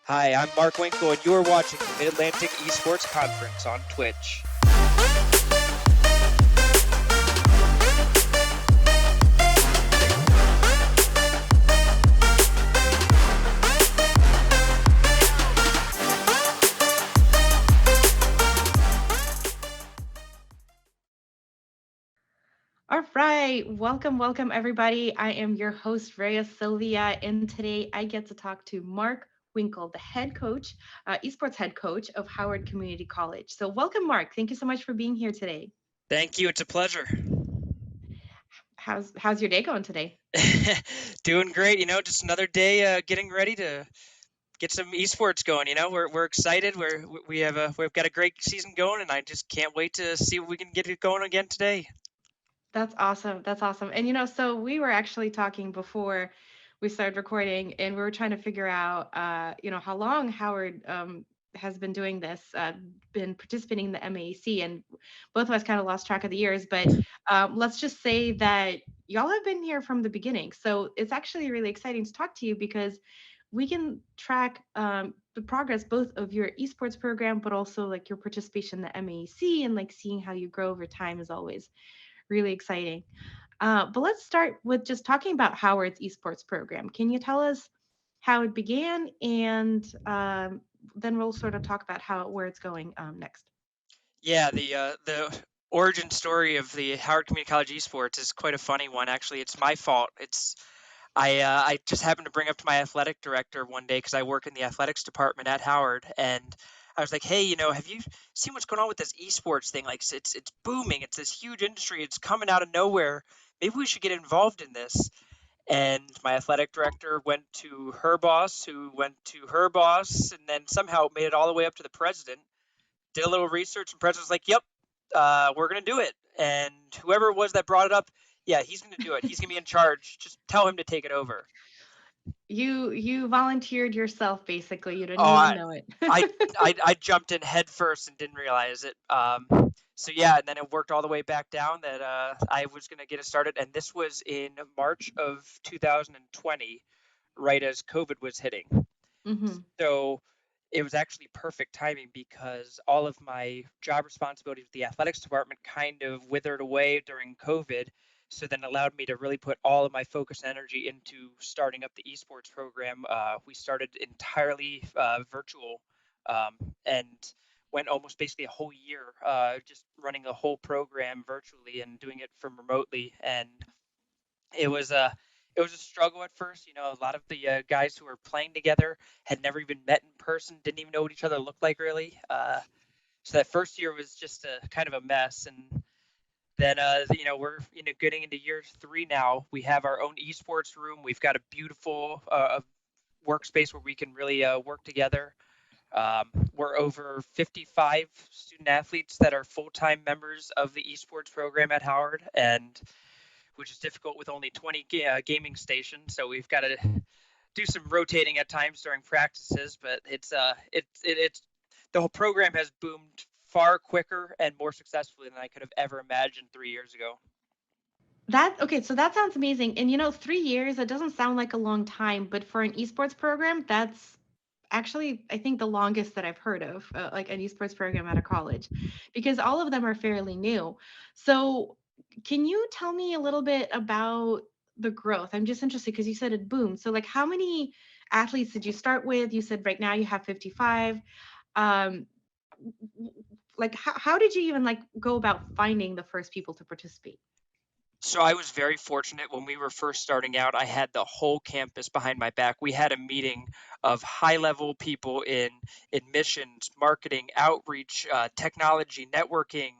Hi, I'm Mark Winkel, and you are watching the Mid-Atlantic Esports Conference on Twitch. All right, welcome everybody. I am your host, Rhea Sylvia, and today I get to talk to Mark Winkel, the head coach, esports head coach of Howard Community College. So welcome, Mark. Thank you so much for being here today. Thank you. It's a pleasure. How's your day going today? Doing great. Just another day getting ready to get some esports going. We're excited. We've got a great season going, and I just can't wait to see what we can get it going again today. That's awesome. That's awesome. And so we were actually talking before we started recording, and we were trying to figure out, how long Howard has been doing this, been participating in the MAC, and both of us kind of lost track of the years. But let's just say that y'all have been here from the beginning. So it's actually really exciting to talk to you because we can track the progress both of your esports program, but also like your participation in the MAC, and like seeing how you grow over time is always really exciting. But let's start with just talking about Howard's esports program. Can you tell us how it began, and then we'll sort of talk about where it's going next. Yeah, the origin story of the Howard Community College esports is quite a funny one. Actually, it's my fault. I just happened to bring up to my athletic director one day because I work in the athletics department at Howard, and I was like, "Hey, have you seen what's going on with this esports thing? Like, it's booming. It's this huge industry. It's coming out of nowhere. Maybe we should get involved in this." And my athletic director went to her boss, who went to her boss, and then somehow made it all the way up to the president. Did a little research, and the president was like, "Yep, we're gonna do it." And whoever it was that brought it up, yeah, he's gonna do it. He's gonna be in charge. Just tell him to take it over. You volunteered yourself, basically. You didn't Oh, even know it. I jumped in head first and didn't realize it. So yeah, and then it worked all the way back down that I was gonna get it started, and this was in March of 2020, right as COVID was hitting. hmm So it was actually perfect timing because all of my job responsibilities with the athletics department kind of withered away during COVID. So then allowed me to really put all of my focus and energy into starting up the esports program. We started entirely virtual and went almost basically a whole year just running the whole program virtually and doing it from remotely. And it was a it was a struggle at first. A lot of the guys who were playing together had never even met in person, didn't even know what each other looked like really. So that first year was just a kind of a mess. And then we're getting into year 3 now. We have our own esports room. We've got a beautiful workspace where we can really work together. We're over 55 student athletes that are full-time members of the esports program at Howard, and which is difficult with only 20 gaming stations. So we've got to do some rotating at times during practices, but it's the whole program has boomed far quicker and more successfully than I could have ever imagined 3 years ago. So that sounds amazing. And 3 years, it doesn't sound like a long time, but for an esports program, that's actually, I think, the longest that I've heard of, like an esports program at a college, because all of them are fairly new. So, can you tell me a little bit about the growth? I'm just interested because you said it boomed. So, like, how many athletes did you start with? You said right now you have 55. Um, like, how did you even like go about finding the first people to participate? So I was very fortunate when we were first starting out. I had the whole campus behind my back. We had a meeting of high-level people in admissions, marketing, outreach, technology, networking.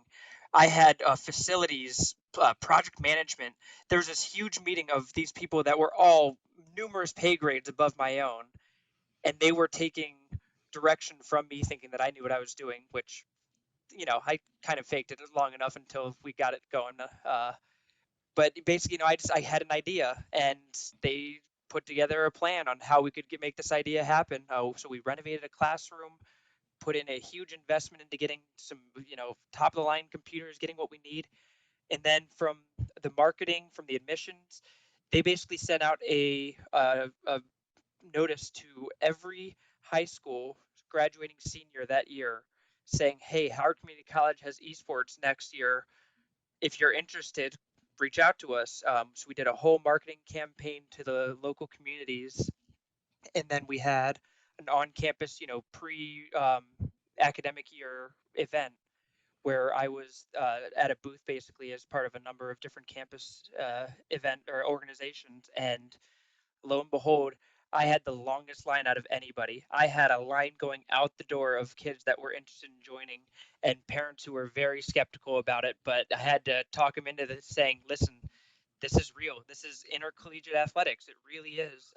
I had facilities, project management. There was this huge meeting of these people that were all numerous pay grades above my own, and they were taking direction from me, thinking that I knew what I was doing, which I kind of faked it long enough until we got it going. But basically, I had an idea, and they put together a plan on how we could make this idea happen. So we renovated a classroom, put in a huge investment into getting some, top of the line computers, getting what we need, and then from the marketing, from the admissions, they basically sent out a notice to every high school, graduating senior that year, saying, "Hey, Howard Community College has esports next year. If you're interested, reach out to us." So we did a whole marketing campaign to the local communities, and then we had an on-campus, pre-academic year event where I was at a booth basically as part of a number of different campus event or organizations, and lo and behold, I had the longest line out of anybody. I had a line going out the door of kids that were interested in joining and parents who were very skeptical about it, but I had to talk them into this saying, listen, this is real. This is intercollegiate athletics. It really is.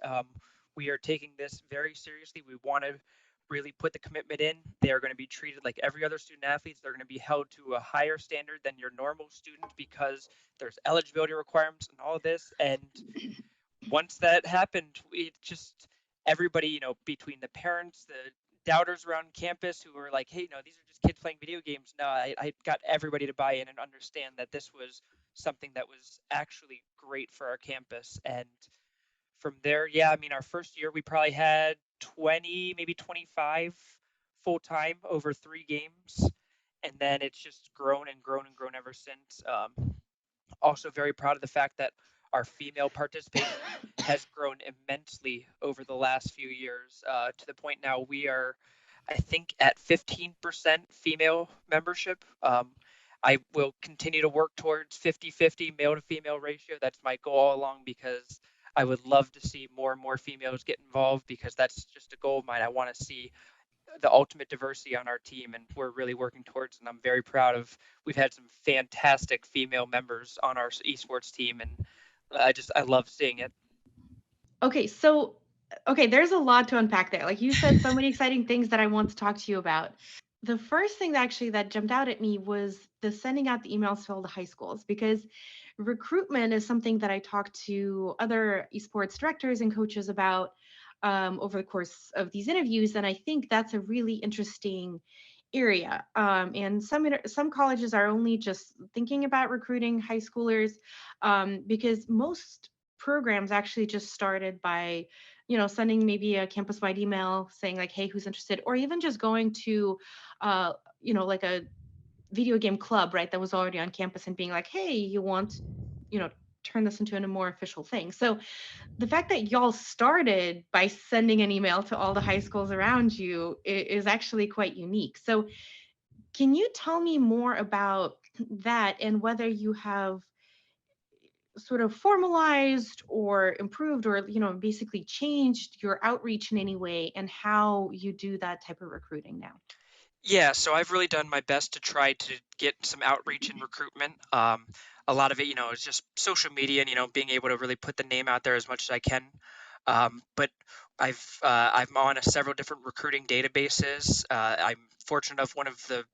We are taking this very seriously. We want to really put the commitment in. They are going to be treated like every other student athletes. They're going to be held to a higher standard than your normal student because there's eligibility requirements and all of this. And once that happened, it just everybody, between the parents, the doubters around campus who were like, hey, no, these are just kids playing video games. No, I got everybody to buy in and understand that this was something that was actually great for our campus. And from there, yeah, I mean, our first year, we probably had 20, maybe 25 full time over 3 games. And then it's just grown and grown and grown ever since. Also very proud of the fact that our female participation has grown immensely over the last few years, to the point now we are, I think, at 15% female membership. I will continue to work towards 50-50 male to female ratio. That's my goal all along because I would love to see more and more females get involved because that's just a goal of mine. I want to see the ultimate diversity on our team, and we're really working towards. And I'm very proud of. We've had some fantastic female members on our esports team, and I love seeing it. Okay, so okay, there's a lot to unpack there. Like you said, so many exciting things that I want to talk to you about. The first thing that actually that jumped out at me was the sending out the emails to all the high schools, because recruitment is something that I talk to other esports directors and coaches about over the course of these interviews, and I think that's a really interesting area. And some colleges are only just thinking about recruiting high schoolers, because most programs actually just started by sending maybe a campus-wide email saying like, hey, who's interested, or even just going to like a video game club, right, that was already on campus and being like, hey, you want you know turn this into a more official thing. So the fact that y'all started by sending an email to all the high schools around you is actually quite unique. So can you tell me more about that and whether you have sort of formalized or improved or basically changed your outreach in any way and how you do that type of recruiting now? Yeah, so I've really done my best to try to get some outreach and recruitment. A lot of it, is just social media and being able to really put the name out there as much as I can. But I'm on several different recruiting databases. I'm fortunate enough one of the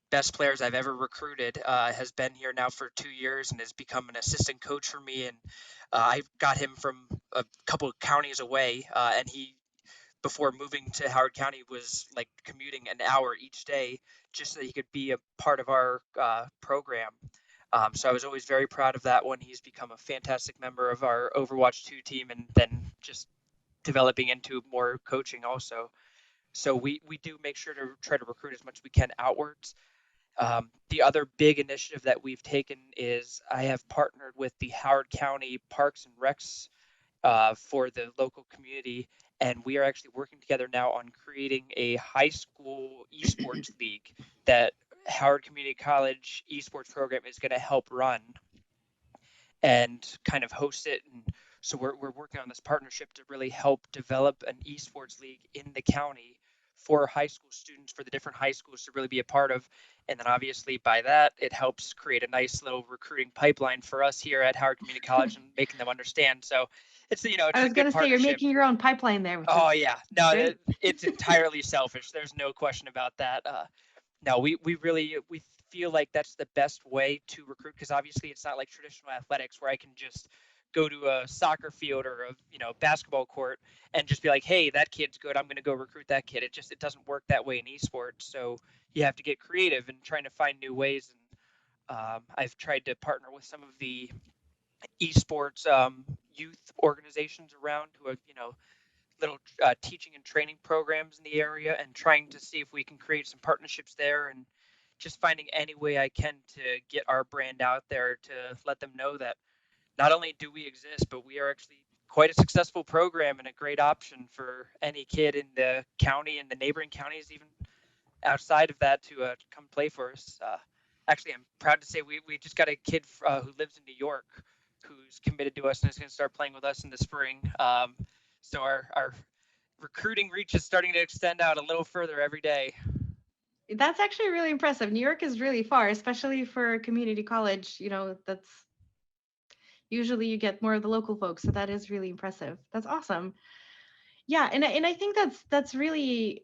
best players I've ever recruited has been here now for 2 years and has become an assistant coach for me. And I got him from a couple of counties away, and he before moving to Howard County was like commuting an hour each day just so that he could be a part of our program. So I was always very proud of that one. He's become a fantastic member of our Overwatch 2 team and then just developing into more coaching also. So we do make sure to try to recruit as much as we can outwards. The other big initiative that we've taken is I have partnered with the Howard County Parks and Recs for the local community. And we are actually working together now on creating a high school esports league that Howard Community College esports program is going to help run and kind of host it. And so we're working on this partnership to really help develop an esports league in the county for high school students, for the different high schools to really be a part of. And then obviously by that, it helps create a nice little recruiting pipeline for us here at Howard Community College and making them understand. So it's, it's I a was going good to say you're partnership. making your own pipeline there, which Oh is yeah, no, great. it's entirely selfish. There's no question about that. No, we really we feel like that's the best way to recruit because obviously it's not like traditional athletics where I can just go to a soccer field or a basketball court and just be like, hey, that kid's good. I'm going to go recruit that kid. It doesn't work that way in esports. So you have to get creative and trying to find new ways. And I've tried to partner with some of the esports youth organizations around who have little teaching and training programs in the area and trying to see if we can create some partnerships there and just finding any way I can to get our brand out there to let them know that not only do we exist, but we are actually quite a successful program and a great option for any kid in the county and the neighboring counties, even outside of that, to come play for us. Actually, I'm proud to say we just got a kid who lives in New York who's committed to us and is going to start playing with us in the spring. So our recruiting reach is starting to extend out a little further every day. That's actually really impressive. New York is really far, especially for a community college. That's usually you get more of the local folks, so that is really impressive. That's awesome. Yeah, and I think that's really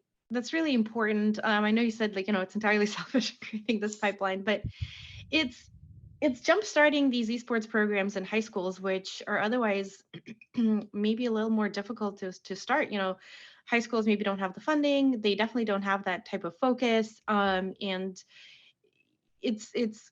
important. I know you said, like, it's entirely selfish creating this pipeline, but it's it's jumpstarting these esports programs in high schools, which are otherwise maybe a little more difficult to start. High schools maybe don't have the funding. They definitely don't have that type of focus. And it's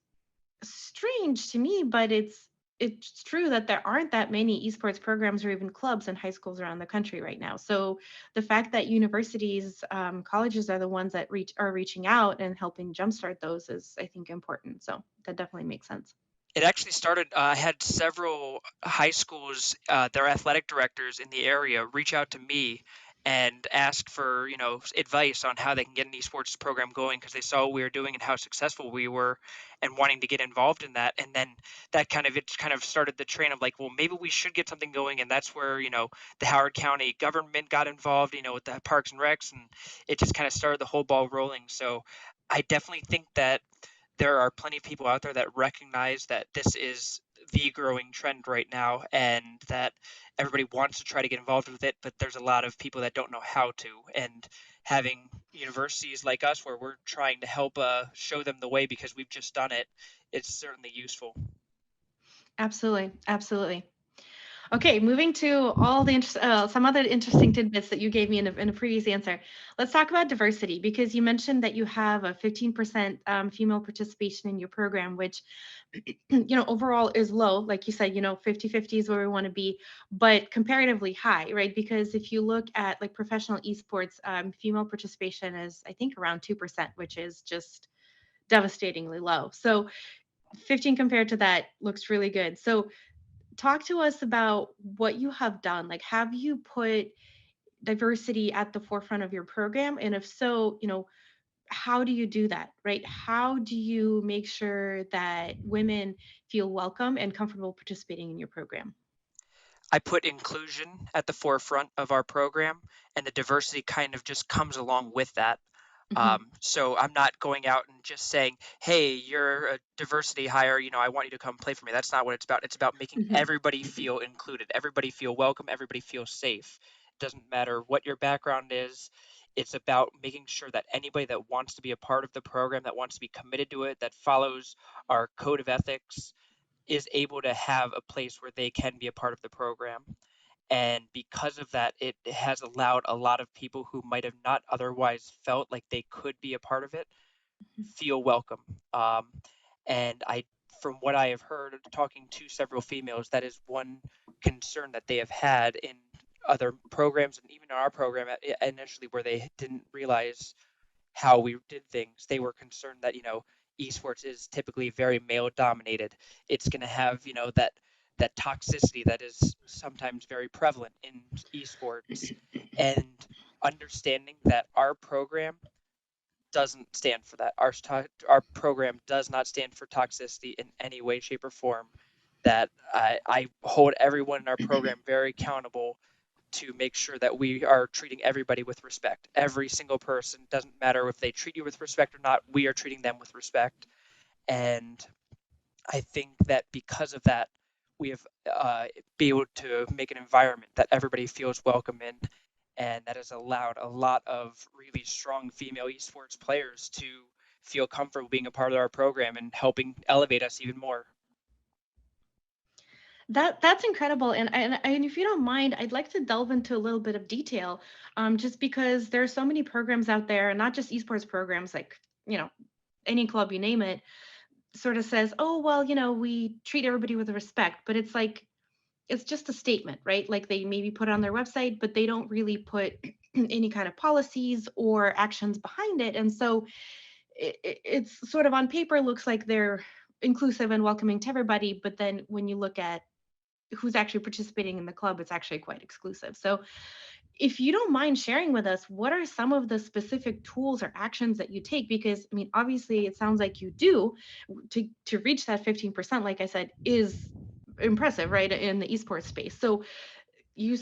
strange to me, but it's true that there aren't that many esports programs or even clubs in high schools around the country right now. So the fact that universities, colleges are the ones that are reaching out and helping jumpstart those is, I think, important. So that definitely makes sense. It actually started. I had several high schools, their athletic directors in the area, reach out to me and ask for advice on how they can get an esports program going because they saw what we were doing and how successful we were, and wanting to get involved in that. And then it kind of started the train of like, well, maybe we should get something going, and that's where the Howard County government got involved, with the Parks and Recs, and it just kind of started the whole ball rolling. So I definitely think that there are plenty of people out there that recognize that this is the growing trend right now and that everybody wants to try to get involved with it, but there's a lot of people that don't know how to. And having universities like us where we're trying to help show them the way because we've just done it, it's certainly useful. Absolutely, absolutely. Okay, moving to some other interesting tidbits that you gave me in a previous answer. Let's talk about diversity, because you mentioned that you have a 15% female participation in your program, which overall is low. Like you said, 50-50 is where we want to be, but comparatively high, right? Because if you look at like professional esports, female participation is, I think, around 2%, which is just devastatingly low. So 15 compared to that looks really good. So talk to us about what you have done. Like, have you put diversity at the forefront of your program? And if so, how do you do that, right? How do you make sure that women feel welcome and comfortable participating in your program? I put inclusion at the forefront of our program, and the diversity kind of just comes along with that. Hmm. So I'm not going out and just saying, "Hey, you're a diversity hire. I want you to come play for me." That's not what it's about. It's about making Hmm. everybody feel included, everybody feel welcome, everybody feel safe. It doesn't matter what your background is. It's about making sure that anybody that wants to be a part of the program, that wants to be committed to it, that follows our code of ethics, is able to have a place where they can be a part of the program. And because of that, it has allowed a lot of people who might have not otherwise felt like they could be a part of it feel welcome. Um, and from what I have heard, talking to several females, that is one concern that they have had in other programs and even in our program initially, where they didn't realize how we did things. They were concerned that, esports is typically very male dominated. It's going to have, that toxicity that is sometimes very prevalent in esports, and understanding that our program doesn't stand for that. Our program does not stand for toxicity in any way, shape, or form. That I hold everyone in our program very accountable to make sure that we are treating everybody with respect. Every single person, doesn't matter if they treat you with respect or not, we are treating them with respect. And I think that because of that, we have be able to make an environment that everybody feels welcome in, and that has allowed a lot of really strong female esports players to feel comfortable being a part of our program and helping elevate us even more. That's incredible, and if you don't mind, I'd like to delve into a little bit of detail, just because there are so many programs out there, and not just esports programs, like, any club you name it, sort of says, oh, well, we treat everybody with respect. But it's like, it's just a statement, right? Like they maybe put it on their website, but they don't really put any kind of policies or actions behind it. And so it's sort of on paper looks like they're inclusive and welcoming to everybody, but then when you look at who's actually participating in the club, it's actually quite exclusive. So if you don't mind sharing with us, what are some of the specific tools or actions that you take? Because I mean, obviously, it sounds like you do to reach that 15%. Like I said, is impressive, right, in the esports space. So you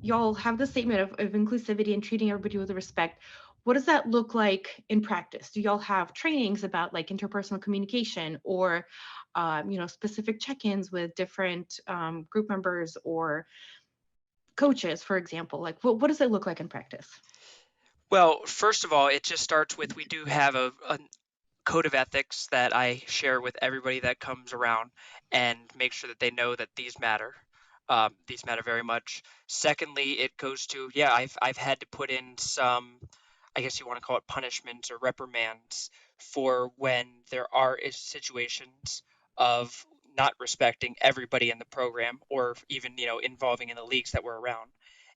y'all have the statement of inclusivity and treating everybody with respect. What does that look like in practice? Do y'all have trainings about like interpersonal communication or specific check-ins with different group members or coaches, for example? Like what does it look like in practice? Well, first of all, it just starts with we do have a code of ethics that I share with everybody that comes around and make sure that they know that these matter. These matter very much. Secondly, it goes to, yeah, I've had to put in some, I guess you want to call it punishments or reprimands for when there are situations of not respecting everybody in the program or even, involving in the leagues that we're around.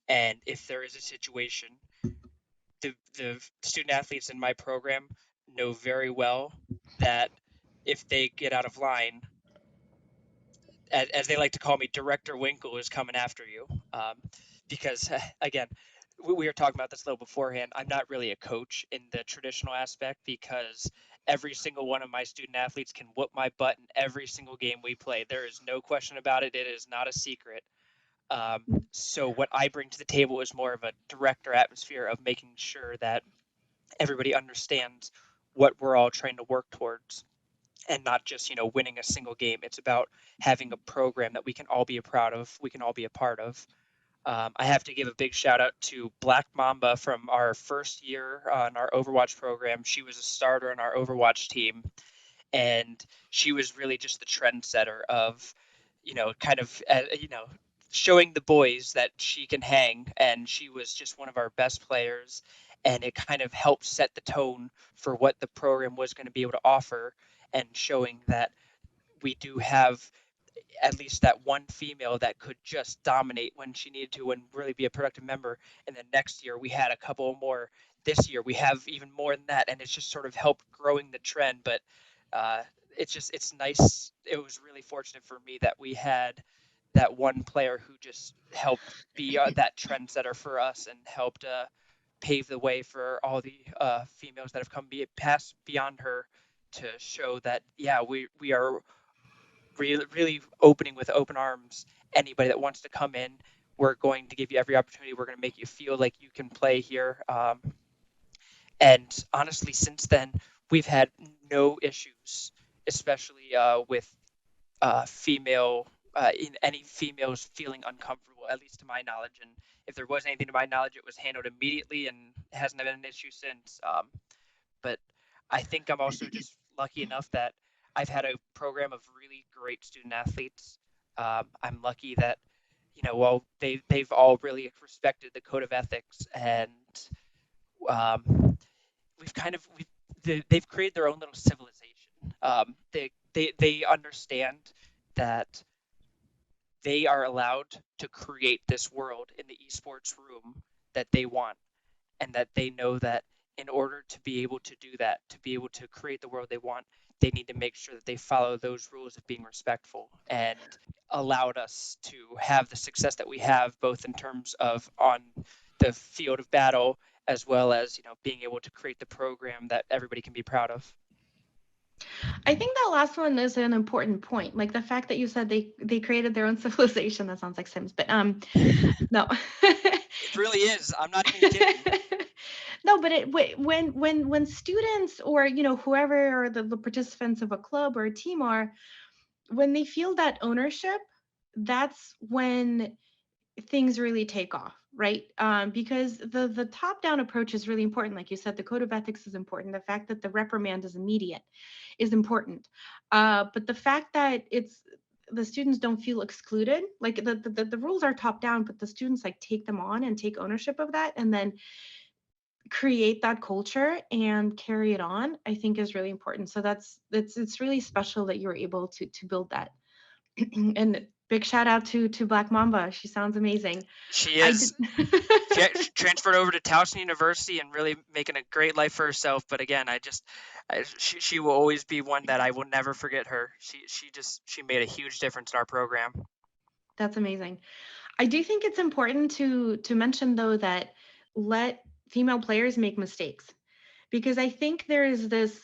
And if there is a situation, the student athletes in my program know very well that if they get out of line, as they like to call me, Director Winkle is coming after you. Because, again, we were talking about this a little beforehand. I'm not really a coach in the traditional aspect because every single one of my student athletes can whoop my butt in every single game we play. There is no question about it. It is not a secret. So what I bring to the table is more of a director atmosphere of making sure that everybody understands what we're all trying to work towards and not just winning a single game. It's about having a program that we can all be proud of, we can all be a part of. I have to give a big shout out to Black Mamba from our first year on our Overwatch program. She was a starter on our Overwatch team, and she was really just the trendsetter of, kind of, showing the boys that she can hang, and she was just one of our best players, and it kind of helped set the tone for what the program was going to be able to offer, and showing that we do have at least that one female that could just dominate when she needed to and really be a productive member. And then next year we had a couple more. This year we have even more than that, and it's just sort of helped growing the trend. But uh, it's nice. It was really fortunate for me that we had that one player who just helped be that trendsetter for us and helped pave the way for all the females that have come past beyond her to show that yeah we are really opening with open arms anybody that wants to come in. We're going to give you every opportunity. We're going to make you feel like you can play here. And honestly, since then, we've had no issues, especially with female, in any females feeling uncomfortable, at least to my knowledge. And if there was anything to my knowledge, it was handled immediately and hasn't been an issue since. But I think I'm also just lucky enough that I've had a program of really great student athletes. I'm lucky that well they've all really respected the code of ethics, and um, they've created their own little civilization. They understand that they are allowed to create this world in the esports room that they want, and that they know that in order to be able to do that, to be able to create the world they want, they need to make sure that they follow those rules of being respectful, and allowed us to have the success that we have, both in terms of on the field of battle as well as being able to create the program that everybody can be proud of. I think that last one is an important point. Like the fact that you said they created their own civilization. That sounds like Sims, but no. It really is. I'm not even kidding. No, but when students or whoever or the participants of a club or a team are, when they feel that ownership, that's when things really take off, right? Because the top down approach is really important. Like you said, the code of ethics is important. The fact that the reprimand is immediate is important. But the fact that the students don't feel excluded, like the rules are top down, but the students like take them on and take ownership of that, and then create that culture and carry it on, I think is really important. So it's really special that you were able to build that. And Big shout out to Black Mamba. She sounds amazing. She I did. is. She transferred over to Towson University and really making a great life for herself. But again, she will always be one that I will never forget her. She made a huge difference in our program. That's amazing. I do think it's important to mention though that let female players make mistakes, because I think there is this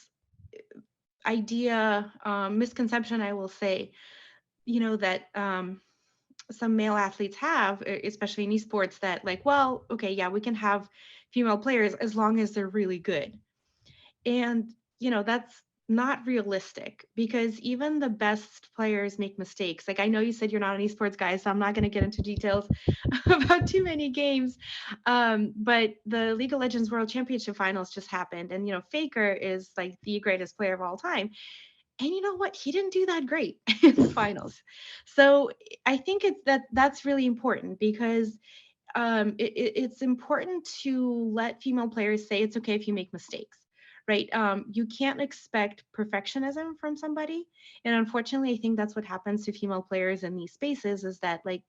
idea, misconception, I will say, that some male athletes have, especially in esports, that like, well, okay, yeah, we can have female players as long as they're really good. And, that's not realistic, because even the best players make mistakes. Like, I know you said you're not an esports guy, so I'm not going to get into details about too many games. But the League of Legends World Championship finals just happened. And, Faker is like the greatest player of all time. And you know what? He didn't do that great in the finals. So I think that's really important, because it's important to let female players say it's okay if you make mistakes, right? You can't expect perfectionism from somebody, and unfortunately, I think that's what happens to female players in these spaces, is that like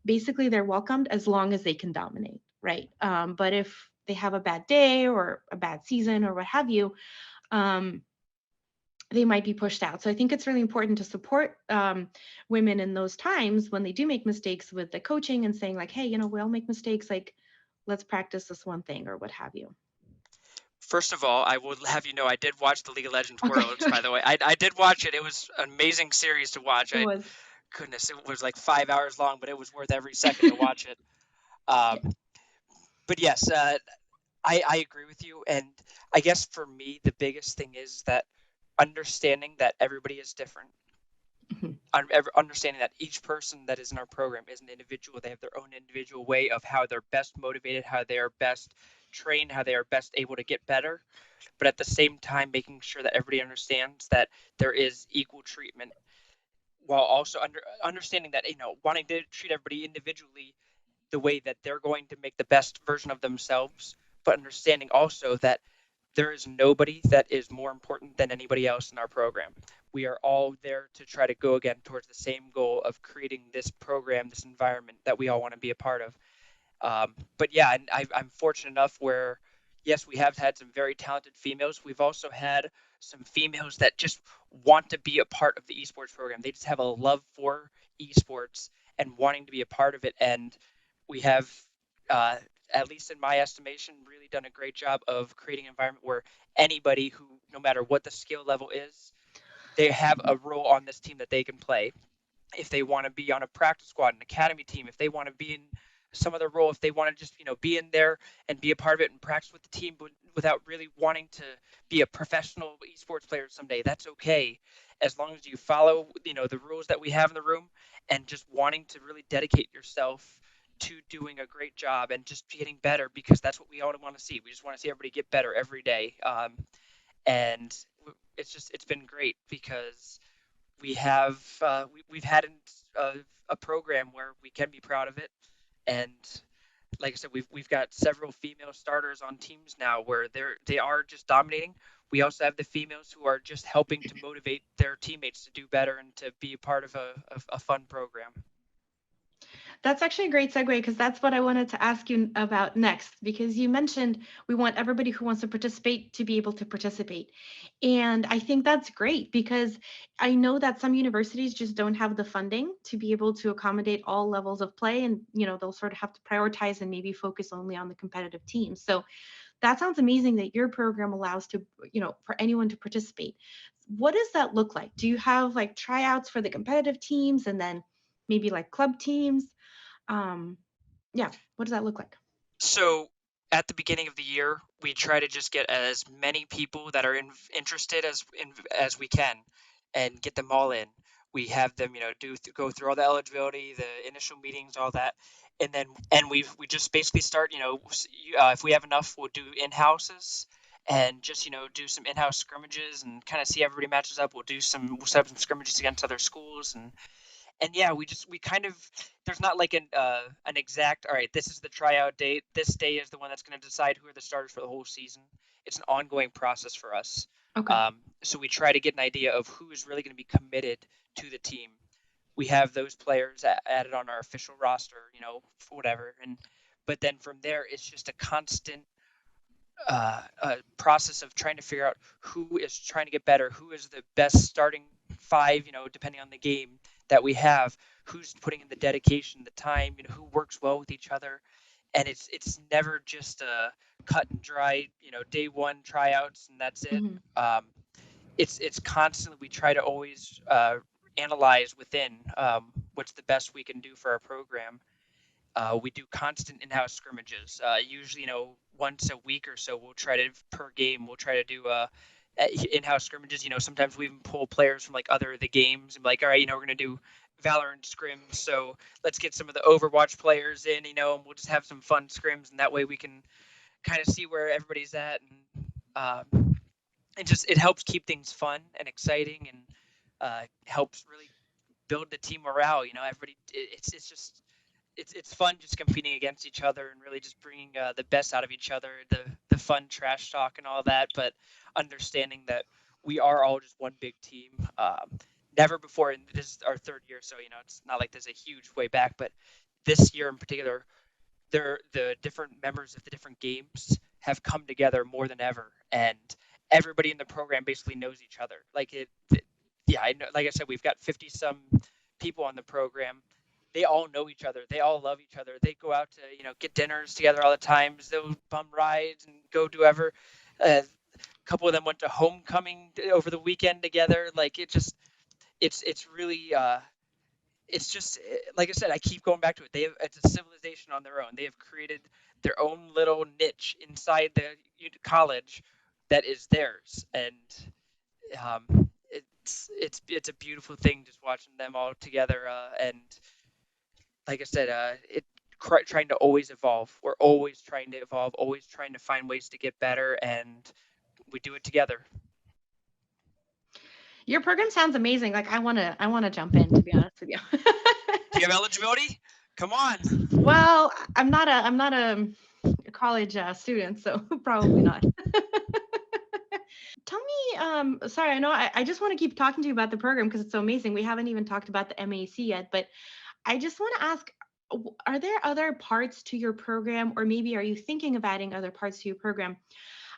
basically they're welcomed as long as they can dominate, right? But if they have a bad day or a bad season or what have you, um, they might be pushed out. So I think it's really important to support women in those times when they do make mistakes, with the coaching and saying like, hey, we all make mistakes. Like, let's practice this one thing or what have you. First of all, I will have you know I did watch the League of Legends Okay. Worlds. By Okay. the way, I did watch it. It was an amazing series to watch. It was. Goodness, it was like 5 hours long, but it was worth every second to watch it. Um, Yeah. but yes, I agree with you. And I guess for me, the biggest thing is that understanding that everybody is different, Mhm. understanding that each person that is in our program is an individual. They have their own individual way of how they're best motivated, how they are best trained, how they are best able to get better. But at the same time, making sure that everybody understands that there is equal treatment, while also understanding that, wanting to treat everybody individually the way that they're going to make the best version of themselves, but understanding also that there is nobody that is more important than anybody else in our program. We are all there to try to go again towards the same goal of creating this program, this environment that we all want to be a part of. But yeah, and I'm fortunate enough where, yes, we have had some very talented females. We've also had some females that just want to be a part of the esports program. They just have a love for esports and wanting to be a part of it. And we have, uh, at least in my estimation, really done a great job of creating an environment where anybody who, no matter what the skill level is, they have a role on this team that they can play. If they want to be on a practice squad, an academy team, if they want to be in some other role, if they want to just be in there and be a part of it and practice with the team, but without really wanting to be a professional esports player someday, that's okay, as long as you follow the rules that we have in the room, and just wanting to really dedicate yourself to doing a great job and just getting better, because that's what we all want to see. We just want to see everybody get better every day. And it's been great because we've had a program where we can be proud of it. And like I said, we've got several female starters on teams now where they are just dominating. We also have the females who are just helping to motivate their teammates to do better and to be a part of a fun program. That's actually a great segue, because that's what I wanted to ask you about next. Because you mentioned we want everybody who wants to participate to be able to participate. And I think that's great, because I know that some universities just don't have the funding to be able to accommodate all levels of play. And, they'll sort of have to prioritize and maybe focus only on the competitive teams. So that sounds amazing that your program allows to, for anyone to participate. What does that look like? Do you have like tryouts for the competitive teams and then maybe like club teams? um yeah, what does that look like? So at the beginning of the year, we try to just get as many people that are interested as we can, and get them all in. We have them, go through all the eligibility, the initial meetings, all that, and we just basically start. If we have enough, we'll do in houses and just do some in-house scrimmages and kind of see everybody matches up. We'll set up some scrimmages against other schools, and yeah, we kind of, there's not like an exact, all right, this is the tryout date, this day is the one that's going to decide who are the starters for the whole season. It's an ongoing process for us. Okay. So we try to get an idea of who is really going to be committed to the team. we have those players added on our official roster, whatever. But then from there, it's just a constant process of trying to figure out who is trying to get better, who is the best starting five, depending on the game that we have, who's putting in the dedication, the time, who works well with each other. And it's never just a cut and dry, day one tryouts and that's it. Hmm. It's constantly, we try to always analyze within what's the best we can do for our program. We do constant in-house scrimmages. Usually, once a week or so, we'll try to per game. We'll try to do in-house scrimmages. Sometimes we even pull players from like other of the games and be like, all right, we're gonna do Valorant scrims. So let's get some of the Overwatch players in, and we'll just have some fun scrims, and that way we can kind of see where everybody's at, and it helps keep things fun and exciting, and helps really build the team morale. Everybody, it's just it's fun just competing against each other and really just bringing the best out of each other, the fun trash talk and all that, but understanding that we are all just one big team. Never before, and this is our third year, so it's not like there's a huge way back, but this year in particular, the different members of the different games have come together more than ever, and everybody in the program basically knows each other. Yeah, I know, like I said, we've got 50 some people on the program. They all know each other. They all love each other. They go out to get dinners together all the time. They'll bum rides and go do ever. A couple of them went to homecoming over the weekend together. Like it's really it's just like I said. I keep going back to it. It's a civilization on their own. They have created their own little niche inside the college that is theirs, and it's a beautiful thing just watching them all together. And like I said, trying to always evolve. We're always trying to evolve, always trying to find ways to get better, and we do it together. Your program sounds amazing. Like I want to jump in, to be honest with you. Do you have eligibility? Come on. Well, I'm not a college student, so probably not. Tell me, sorry, I know I just want to keep talking to you about the program because it's so amazing. We haven't even talked about the MAC yet, but I just want to ask, are there other parts to your program, or maybe are you thinking of adding other parts to your program?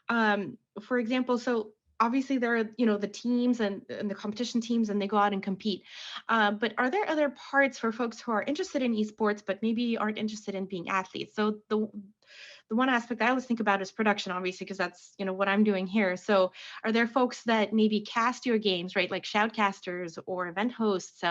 For example, so obviously there are, the teams and the competition teams, and they go out and compete. But are there other parts for folks who are interested in esports, but maybe aren't interested in being athletes? So the one aspect I always think about is production, obviously, because that's what I'm doing here. So are there folks that maybe cast your games, right, like shoutcasters or event hosts,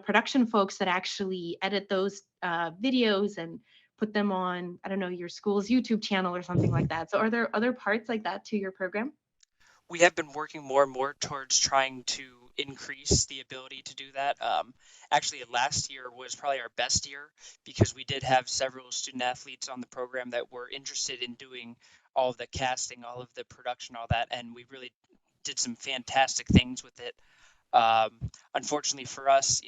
production folks that actually edit those videos and put them on, I don't know, your school's YouTube channel or something like that? So are there other parts like that to your program? We have been working more and more towards trying to increase the ability to do that. Actually, last year was probably our best year because we did have several student athletes on the program that were interested in doing all of the casting, all of the production, all that, and we really did some fantastic things with it. Um, Unfortunately for us,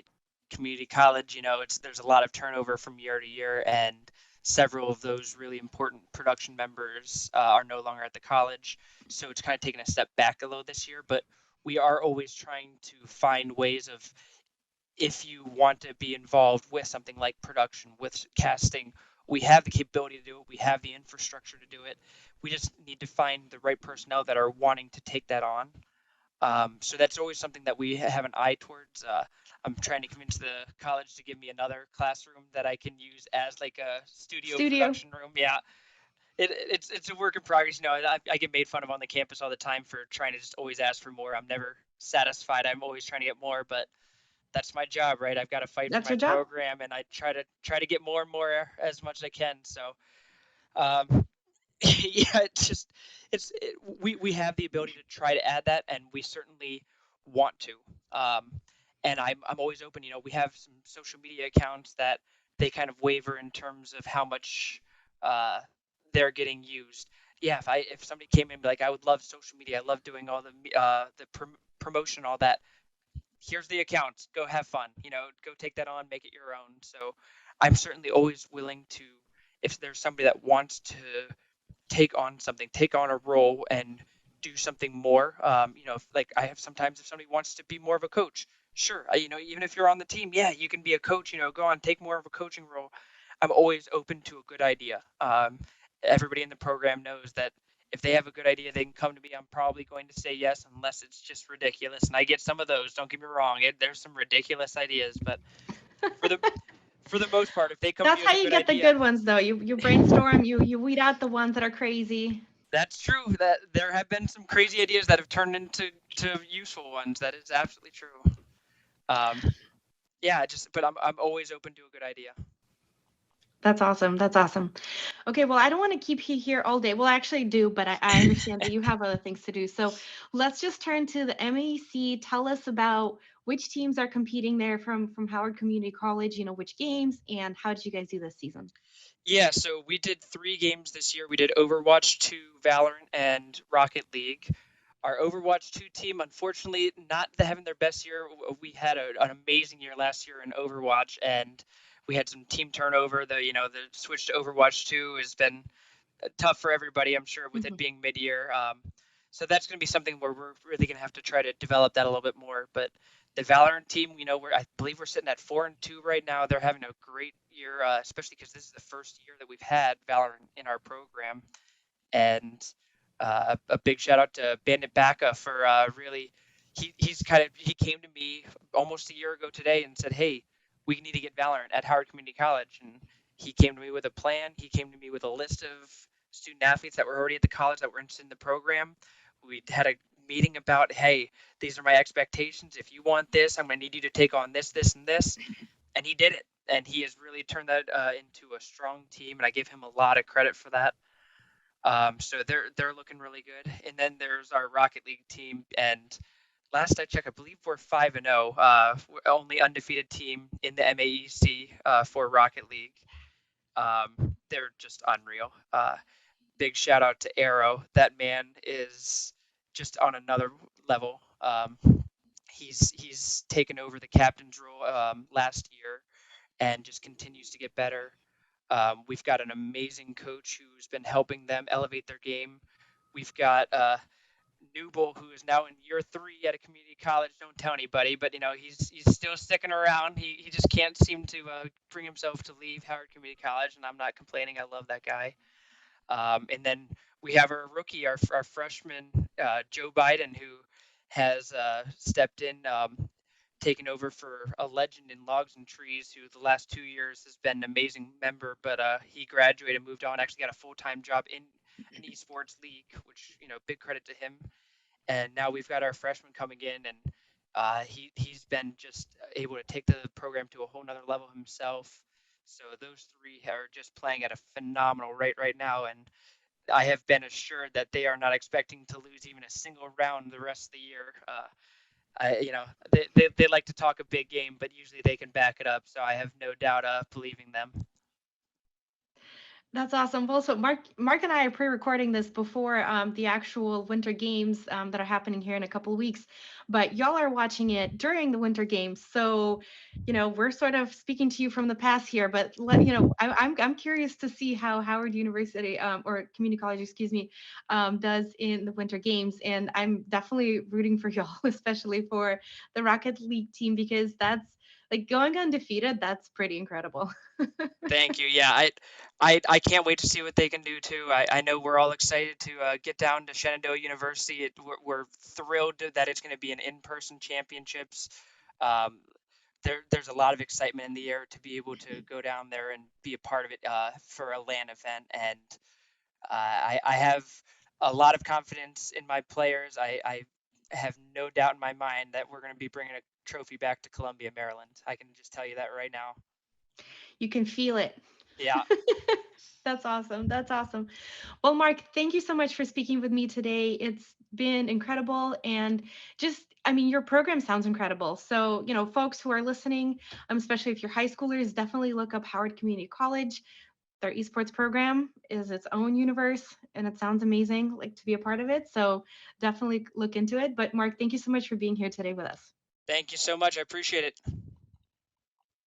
community college, there's a lot of turnover from year to year, and several of those really important production members are no longer at the college. So it's kind of taken a step back a little this year, but we are always trying to find ways of, if you want to be involved with something like production, with casting, we have the capability to do it. We have the infrastructure to do it. We just need to find the right personnel that are wanting to take that on. So that's always something that we have an eye towards. I'm trying to convince the college to give me another classroom that I can use as like a studio Studio. production room. Yeah, it's a work in progress. I get made fun of on the campus all the time for trying to just always ask for more. I'm never satisfied. I'm always trying to get more, but that's my job, right? I've got to fight for That's my your job. program, and I try to get more and more as much as I can. So, um, yeah, we have the ability to try to add that, and we certainly want to. Um, and I'm always open. We have some social media accounts that they kind of waver in terms of how much uh, they're getting used. Yeah, if somebody came in and be like, I would love social media, I love doing all the promotion, all that. Here's the accounts. Go have fun. Go take that on, make it your own. So I'm certainly always willing to, if there's somebody that wants to take on something, take on a role and do something more. Like I have sometimes if somebody wants to be more of a coach, Sure. Even if you're on the team, yeah, you can be a coach, go on, take more of a coaching role. I'm always open to a good idea. Everybody in the program knows that if they have a good idea, they can come to me. I'm probably going to say yes, unless it's just ridiculous. And I get some of those. Don't get me wrong. There's some ridiculous ideas, but for the for the most part, if they come to That's you how with a you good get the idea, good ones, though. You brainstorm, you weed out the ones that are crazy. that's true. That there have been some crazy ideas that have turned into useful ones. That is absolutely true. Um, yeah, but I'm always open to a good idea. That's awesome. That's awesome. Okay, well, I don't want to keep you here all day. Well, I actually do, but I understand that you have other things to do. So let's just turn to the MEC. Tell us about which teams are competing there from Howard Community College, which games, and how did you guys do this season? Yeah, so we did 3 games this year. We did Overwatch 2, Valorant, and Rocket League. Our Overwatch 2 team, unfortunately, not having their best year. We had an amazing year last year in Overwatch, and we had some team turnover. The switch to Overwatch 2 has been tough for everybody, I'm sure, with it Mhm. being mid-year. So that's going to be something where we're really going to have to try to develop that a little bit more. But the Valorant team, I believe we're sitting at 4-2 right now. They're having a great year, especially because this is the first year that we've had Valorant in our program. And a big shout out to Bandit Backa for really. He came to me almost a year ago today and said, "Hey, we need to get Valorant at Howard Community College." And he came to me with a plan. He came to me with a list of student athletes that were already at the college that were interested in the program. We had a meeting about, hey, these are my expectations. If you want this, I'm going to need you to take on this, this, and this. And he did it. And he has really turned that into a strong team. And I give him a lot of credit for that. So they're looking really good. And then there's our Rocket League team. And last I checked, I believe we're 5-0. We're only undefeated team in the MAEC for Rocket League. They're just unreal. Big shout out to Arrow. That man is just on another level. He's taken over the captain's role last year and just continues to get better. We've got an amazing coach who's been helping them elevate their game. We've got Newble, who is now in year 3 at a community college. Don't tell anybody, but he's still sticking around. He just can't seem to bring himself to leave Howard Community College, and I'm not complaining. I love that guy. And then we have our rookie, our freshman, Joe Biden, who has stepped in, taken over for a legend in Logs and Trees, who the last 2 years has been an amazing member, but he graduated, moved on, actually got a full-time job in an esports league, which, big credit to him. And now we've got our freshman coming in, and he's been just able to take the program to a whole nother level himself. So those 3 are just playing at a phenomenal rate right now, and I have been assured that they are not expecting to lose even a single round the rest of the year. They like to talk a big game, but usually they can back it up. So I have no doubt believing them. That's awesome. Well, so Mark and I are pre-recording this before the actual winter games that are happening here in a couple of weeks, but y'all are watching it during the winter games. So, we're sort of speaking to you from the past here, but I'm curious to see how Howard University or community college, excuse me, does in the winter games, and I'm definitely rooting for y'all, especially for the Rocket League team, because that's like going undefeated. That's pretty incredible. Thank you. Yeah, I can't wait to see what they can do too. I know we're all excited to get down to Shenandoah University. We're thrilled that it's going to be an in-person championships. Um, there's a lot of excitement in the air to be able to go down there and be a part of it for a LAN event. And I have a lot of confidence in my players. I have no doubt in my mind that we're going to be bringing a trophy back to Columbia, Maryland. I can just tell you that right now. You can feel it. Yeah. That's awesome. That's awesome. Well, Mark, thank you so much for speaking with me today. It's been incredible. And your program sounds incredible. So, folks who are listening, especially if you're high schoolers, definitely look up Howard Community College. Their esports program is its own universe and it sounds amazing, like to be a part of it. So definitely look into it. But Mark, thank you so much for being here today with us. Thank you so much. I appreciate it.